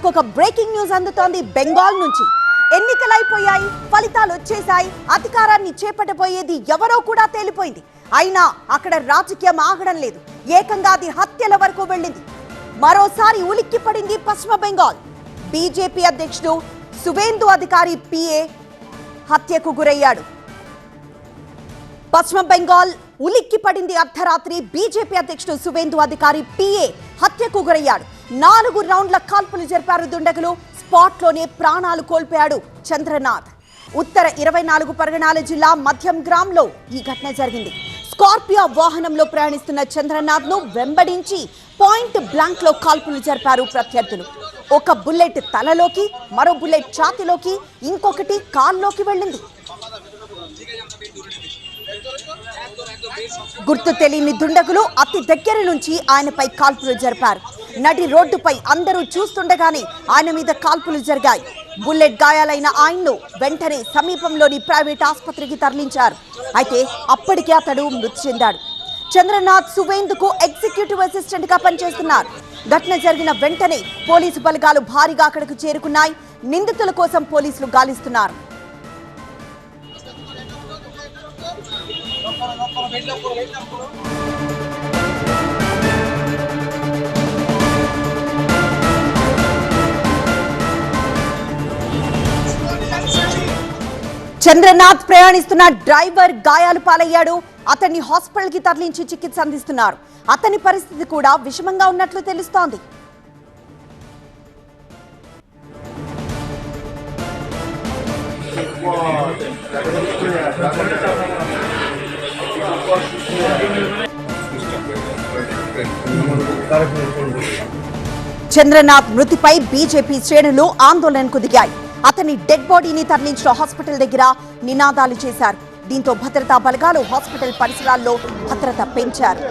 మనకొక breaking news అందుతోంది బెంగాల్ నుంచి. ఎన్నికలైపోయాయి, ఫలితాలు వచ్చేశాయి, అధికారాన్ని చేపట్టబోయేది ఎవరో కూడా తేలిపోయింది. అయినా అక్కడ రాజకీయం ఆగడం లేదు. ఏకంగా అది హత్యల వరకు వెళ్ళింది. మరోసారి ఉలిక్కి పడింది పశ్చిమ బెంగాల్. బీజేపీ అధ్యక్షుడు సువేందు అధికారి పిఏ హత్యకు గురయ్యాడు. పశ్చిమ బెంగాల్ ఉలిక్కి పడింది. అర్ధరాత్రి బీజేపీ అధ్యక్షుడు సువేందు అధికారి పిఏ హత్యకు గురయ్యాడు. 4 రౌండ్ల కాల్పులు జరిపారు దుండగులు. స్పాట్ లోనే ప్రాణాలు కోల్పోయాడు చంద్రనాథ్. ఉత్తర 24 పరగణాల జిల్లా మధ్యం గ్రామంలో ఈ ఘటన జరిగింది. స్కార్పియో వాహనంలో ప్రయాణిస్తున్న చంద్రనాథ్ ను వెంబడించి పాయింట్ బ్లాంక్ లో కాల్పులు జరిపారు ప్రత్యర్థులు. ఒక బుల్లెట్ తలలోకి, మరో బుల్లెట్ ఛాతీలోకి, ఇంకొకటి కాల్లోకి వెళ్ళింది. గుర్తు తెలియని దుండగులు అతి దగ్గర నుంచి ఆయనపై కాల్పులు జరిపారు. నడి రోడ్డుపై అందరూ చూస్తుండగానే ఆయన మీద కాల్పులు జరిగాయి. బుల్లెట్ గాయాలైన ఆయన్ను వెంటనే సమీపంలోని ప్రైవేట్ ఆసుపత్రికి తరలించారు. అయితే అప్పటికే అతడు మృతి చెందాడు. చంద్రనాథ్ సువేందుకు ఎగ్జిక్యూటివ్ అసిస్టెంట్ గా పనిచేస్తున్నారు. ఘటన జరిగిన వెంటనే పోలీసు బలగాలు భారీగా అక్కడికి చేరుకున్నాయి. నిందితుల కోసం పోలీసులు గాలిస్తున్నారు. చంద్రనాథ్ ప్రయాణిస్తున్న డ్రైవర్ గాయాలు పాలయ్యాడు. అతన్ని హాస్పిటల్ కి తరలించి చికిత్స అందిస్తున్నారు. అతని పరిస్థితి కూడా విషమంగా ఉన్నట్లు తెలుస్తోంది. చంద్రనాథ్ మృతిపై బీజేపీ శ్రేణులు ఆందోళనకు దిగాయి. అతని డెడ్ బాడీని తరలించిన హాస్పిటల్ దగ్గర నినాదాలు చేశారు. దీంతో భద్రతా బలగాలు హాస్పిటల్ పరిసరాల్లో భద్రత పెంచారు.